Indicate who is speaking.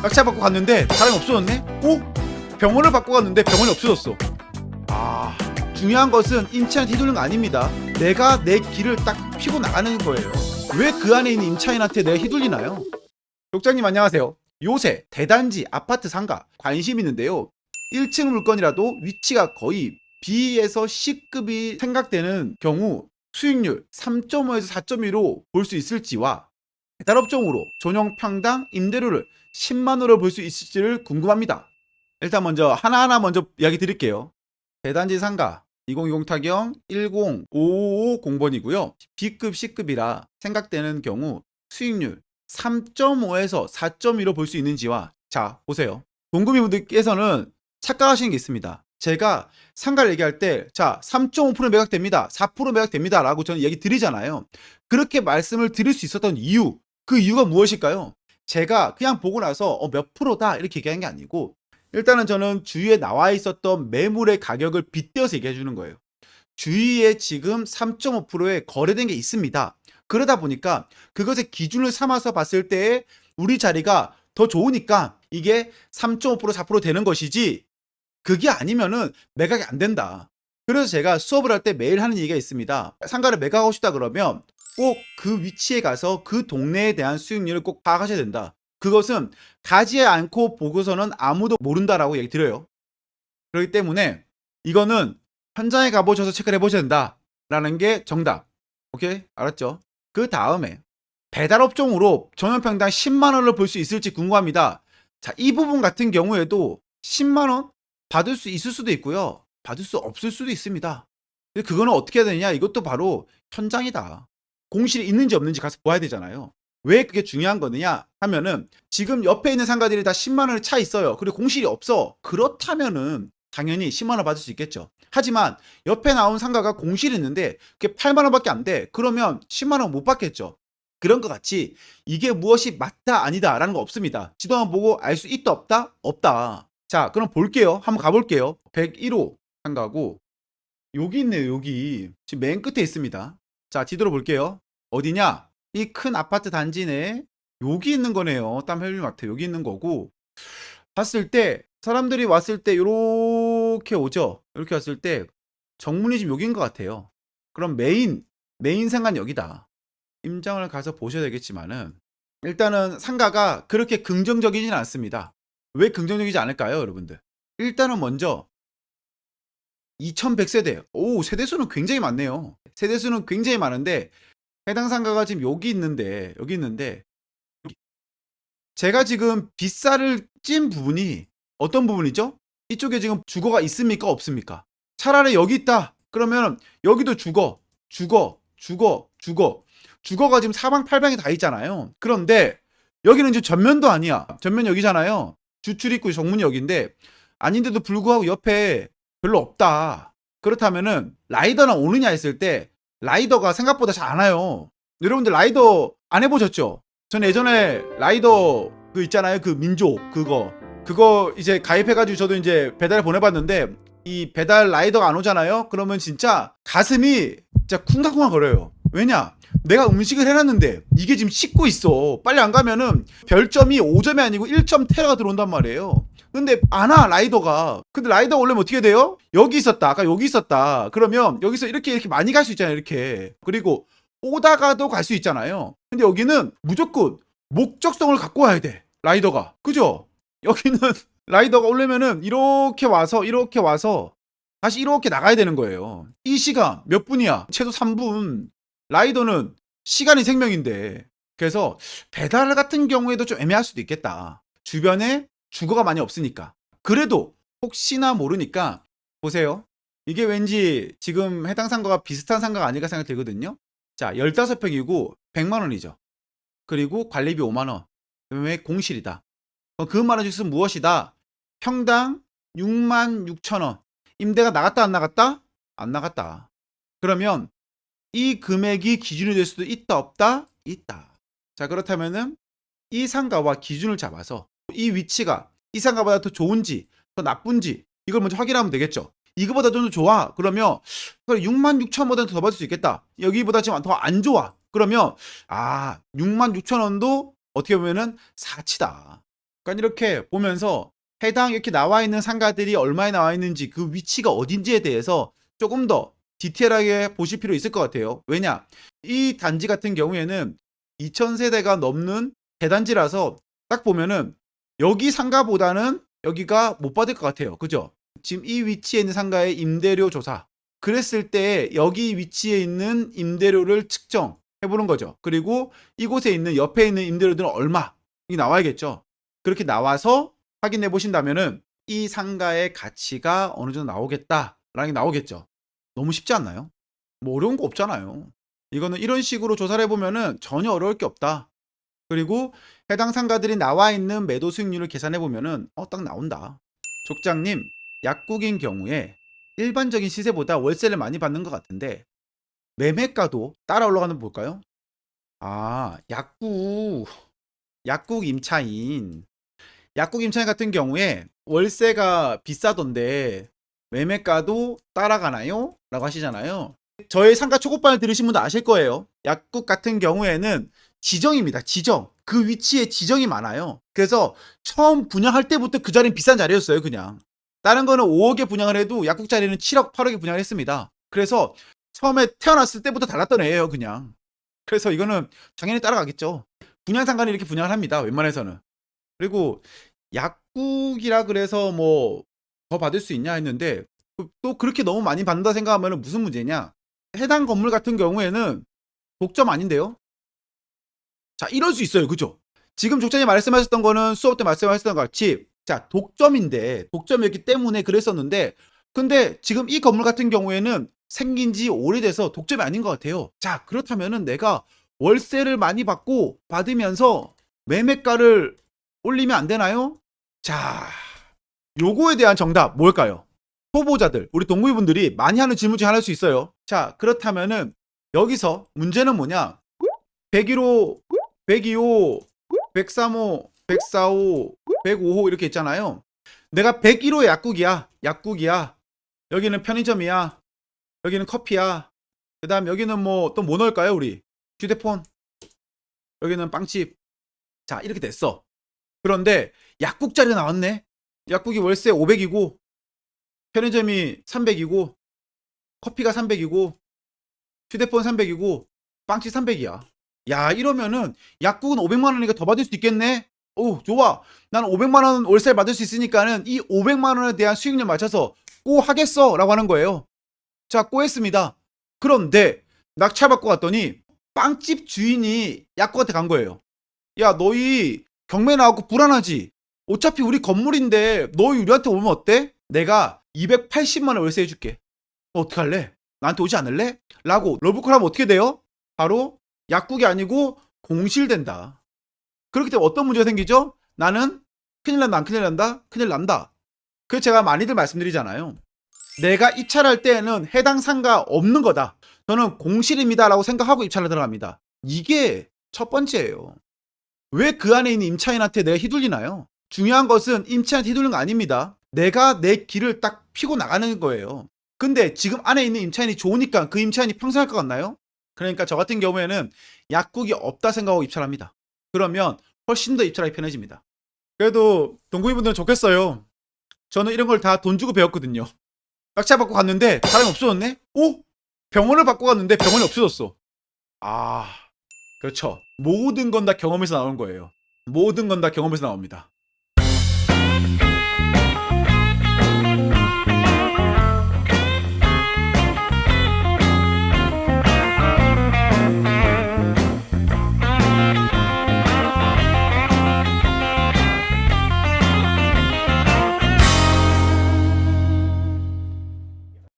Speaker 1: 낙찰 받고 갔는데 사람이 없어졌네? 오? 병원을 받고 갔는데 병원이 없어졌어. 아, 중요한 것은 임차인한테 휘둘리는 거 아닙니다. 내가 내 길을 딱 피고 나가는 거예요. 왜 그 안에 있는 임차인한테 내가 휘둘리나요? lok장님 안녕하세요. 요새 대단지, 아파트 상가 관심 있는데요. 1층 물건이라도 위치가 거의 B에서 C급이 생각되는 경우 수익률 3.5에서 4.2로 볼 수 있을지와 배달업종으로 전용 평당 임대료를 10만원으로 볼 수 있을지를 궁금합니다. 일단 먼저 하나하나 먼저 이야기 드릴게요. 대단지 상가 2020 타경 105550번이고요. B급, C급이라 생각되는 경우 수익률 3.5에서 4.2로 볼 수 있는지와, 자 보세요. 동구미분들께서는 착각하시는 게 있습니다. 제가 상가를 얘기할 때 자 3.5% 매각됩니다, 4% 매각됩니다 라고 저는 얘기 드리잖아요. 그렇게 말씀을 드릴 수 있었던 이유, 그 이유가 무엇일까요? 제가 그냥 보고 나서 몇 프로다 이렇게 얘기하는 게 아니고, 일단은 저는 주위에 나와 있었던 매물의 가격을 빗대어서 얘기해 주는 거예요. 주위에 지금 3.5%에 거래된 게 있습니다. 그러다 보니까 그것의 기준을 삼아서 봤을 때 우리 자리가 더 좋으니까 이게 3.5% 4% 되는 것이지, 그게 아니면은 매각이 안 된다. 그래서 제가 수업을 할 때 매일 하는 얘기가 있습니다. 상가를 매각하고 싶다 그러면 꼭 그 위치에 가서 그 동네에 대한 수익률을 꼭 파악하셔야 된다. 그것은 가지 않고 보고서는 아무도 모른다라고 얘기 드려요. 그렇기 때문에 이거는 현장에 가보셔서 체크를 해보셔야 된다라는 게 정답. 오케이? 알았죠? 그 다음에 배달업종으로 전용평당 10만원을 볼 수 있을지 궁금합니다. 자, 이 부분 같은 경우에도 10만원 받을 수 있을 수도 있고요, 받을 수 없을 수도 있습니다. 근데 그거는 어떻게 해야 되느냐? 이것도 바로 현장이다. 공실이 있는지 없는지 가서 봐야 되잖아요. 왜 그게 중요한 거느냐 하면은, 지금 옆에 있는 상가들이 다 10만원에 차 있어요. 그리고 공실이 없어. 그렇다면은 당연히 10만원 받을 수 있겠죠. 하지만 옆에 나온 상가가 공실이 있는데 그게 8만원밖에 안 돼. 그러면 10만원 못 받겠죠. 그런 것 같이 이게 무엇이 맞다 아니다 라는 거 없습니다. 지도만 보고 알 수 있다 없다? 없다. 자, 그럼 볼게요. 한번 가볼게요. 101호 상가고, 여기 있네요. 여기 지금 맨 끝에 있습니다. 자, 지도로 볼게요. 어디냐? 이 큰 아파트 단지 내에 여기 있는 거네요. 땀헬륨마트 여기 있는 거고, 봤을 때 사람들이 왔을 때 요렇게 오죠. 이렇게 왔을 때 정문이 지금 여기인 것 같아요. 그럼 메인 상가는 여기다. 임장을 가서 보셔야 되겠지만은, 일단은 상가가 그렇게 긍정적이진 않습니다. 왜 긍정적이지 않을까요, 여러분들? 일단은 먼저 2100세대. 오, 세대수는 굉장히 많네요. 세대수는 굉장히 많은데 해당 상가가 지금 여기 있는데 제가 지금 빗살을 찐 부분이 어떤 부분이죠? 이쪽에 지금 주거가 있습니까 없습니까? 차라리 여기 있다 그러면 여기도 주거가 지금 사방팔방에 다 있잖아요. 그런데 여기는 지금 전면도 아니야. 전면 여기잖아요. 주출입구 정문이 여기인데, 아닌데도 불구하고 옆에 별로 없다. 그렇다면은 라이더나 오느냐 했을 때 라이더가 생각보다 잘 안 와요. 여러분들 라이더 안 해보셨죠? 전 예전에 라이더 그 있잖아요, 그 민족 그거 이제 가입해가지고 저도 이제 배달 보내봤는데, 이 배달 라이더가 안 오잖아요. 그러면 진짜 가슴이 진짜 쿵쾅쿵쾅 거려요. 왜냐? 내가 음식을 해놨는데 이게 지금 식고 있어. 빨리 안 가면은 별점이 5점이 아니고 1점 테러가 들어온단 말이에요. 근데 안 와, 라이더가. 근데 라이더가 오려면 어떻게 돼요? 여기 있었다, 아까 여기 있었다 그러면 여기서 이렇게 많이 갈 수 있잖아요, 이렇게. 그리고 오다가도 갈 수 있잖아요. 근데 여기는 무조건 목적성을 갖고 와야 돼, 라이더가. 그죠? 여기는 라이더가 오려면은 이렇게 와서 다시 이렇게 나가야 되는 거예요. 이 시간 몇 분이야? 최소 3분. 라이더는 시간이 생명인데. 그래서 배달 같은 경우에도 좀 애매할 수도 있겠다. 주변에 주거가 많이 없으니까. 그래도 혹시나 모르니까 보세요. 이게 왠지 지금 해당 상가가 비슷한 상가가 아닐까 생각이 들거든요. 자, 15평이고 100만 원이죠. 그리고 관리비 5만 원. 왜 공실이다. 그 말해줄 무엇이다? 평당 6만 6천 원. 임대가 나갔다 안 나갔다? 안 나갔다. 그러면 이 금액이 기준이 될 수도 있다 없다? 있다. 자, 그렇다면은 이 상가와 기준을 잡아서 이 위치가 이 상가보다 더 좋은지 더 나쁜지 이걸 먼저 확인하면 되겠죠. 이거보다 좀 더 좋아. 그러면 6만 6천 원보다 더 받을 수 있겠다. 여기보다 지금 더 안 좋아. 그러면 6만 6천 원도 어떻게 보면은 사치다. 그러니까 이렇게 보면서 해당 이렇게 나와 있는 상가들이 얼마에 나와 있는지 그 위치가 어딘지에 대해서 조금 더 디테일하게 보실 필요 있을 것 같아요. 왜냐? 이 단지 같은 경우에는 2000세대가 넘는 대단지라서 딱 보면은 여기 상가보다는 여기가 못 받을 것 같아요. 그죠? 지금 이 위치에 있는 상가의 임대료 조사. 그랬을 때 여기 위치에 있는 임대료를 측정해 보는 거죠. 그리고 이곳에 있는 옆에 있는 임대료들은 얼마? 이 나와야겠죠. 그렇게 나와서 확인해 보신다면은 이 상가의 가치가 어느 정도 나오겠다라는 게 나오겠죠. 너무 쉽지 않나요? 뭐 어려운 거 없잖아요. 이거는 이런 식으로 조사를 해보면은 전혀 어려울 게 없다. 그리고 해당 상가들이 나와 있는 매도 수익률을 계산해 보면은 딱 나온다. 족장님, 약국인 경우에 일반적인 시세보다 월세를 많이 받는 것 같은데 매매가도 따라 올라가는 거 볼까요? 아, 약국 임차인. 약국 임차인 같은 경우에 월세가 비싸던데 매매가도 따라가나요? 라고 하시잖아요. 저의 상가 초급반을 들으신 분도 아실 거예요. 약국 같은 경우에는 지정입니다. 지정. 그 위치에 지정이 많아요. 그래서 처음 분양할 때부터 그 자리는 비싼 자리였어요, 그냥. 다른 거는 5억에 분양을 해도 약국 자리는 7억, 8억에 분양을 했습니다. 그래서 처음에 태어났을 때부터 달랐던 애예요, 그냥. 그래서 이거는 당연히 따라가겠죠. 분양 상가는 이렇게 분양을 합니다, 웬만해서는. 그리고 약국이라 그래서 뭐 더 받을 수 있냐 했는데 또 그렇게 너무 많이 받는다 생각하면 무슨 문제냐? 해당 건물 같은 경우에는 독점 아닌데요? 자, 이럴 수 있어요. 그죠? 지금 족장이 말씀하셨던 거는 수업 때 말씀하셨던 것 같이 자, 독점인데 독점이었기 때문에 그랬었는데 근데 지금 이 건물 같은 경우에는 생긴 지 오래돼서 독점이 아닌 것 같아요. 자, 그렇다면은 내가 월세를 많이 받으면서 매매가를 올리면 안 되나요? 자, 요거에 대한 정답 뭘까요? 초보자들, 우리 동구이분들이 많이 하는 질문 중에 하나일 수 있어요. 자, 그렇다면은 여기서 문제는 뭐냐? 101호, 102호, 103호, 104호, 105호 이렇게 있잖아요. 내가 101호 약국이야. 약국이야. 여기는 편의점이야. 여기는 커피야. 그다음 여기는 뭐 또 뭐 넣을까요, 우리? 휴대폰. 여기는 빵집. 자, 이렇게 됐어. 그런데 약국 자리 나왔네. 약국이 월세 500이고 편의점이 300이고 커피가 300이고 휴대폰 300이고 빵집 300이야. 야, 이러면은 약국은 500만 원이니까 더 받을 수 있겠네. 오, 좋아. 나는 500만 원 월세 받을 수 있으니까는 이 500만 원에 대한 수익률 맞춰서 꼬 하겠어라고 하는 거예요. 자, 꼬 했습니다. 그런데 낙찰받고 갔더니 빵집 주인이 약국한테 간 거예요. 야, 너희 경매 나왔고 불안하지? 어차피 우리 건물인데 너희 우리한테 오면 어때? 내가 280만 원 월세 해줄게. 어떡할래? 나한테 오지 않을래? 라고 러브콜 하면 어떻게 돼요? 바로 약국이 아니고 공실된다. 그렇기 때문에 어떤 문제가 생기죠? 나는 큰일 난다, 안 큰일 난다? 큰일 난다. 그래서 제가 많이들 말씀드리잖아요. 내가 입찰할 때에는 해당 상가 없는 거다. 저는 공실입니다 라고 생각하고 입찰을 들어갑니다. 이게 첫 번째예요. 왜 그 안에 있는 임차인한테 내가 휘둘리나요? 중요한 것은 임차인한테 휘둘리는 거 아닙니다. 내가 내 길을 딱 피고 나가는 거예요. 근데 지금 안에 있는 임차인이 좋으니까 그 임차인이 평생 할 것 같나요? 그러니까 저 같은 경우에는 약국이 없다 생각하고 입찰합니다. 그러면 훨씬 더 입찰하기 편해집니다. 그래도 동구이분들은 좋겠어요. 저는 이런 걸 다 돈 주고 배웠거든요. 낙찰 받고 갔는데 사람이 없어졌네? 오? 병원을 받고 갔는데 병원이 없어졌어. 아, 그렇죠. 모든 건 다 경험에서 나오는 거예요. 모든 건 다 경험에서 나옵니다.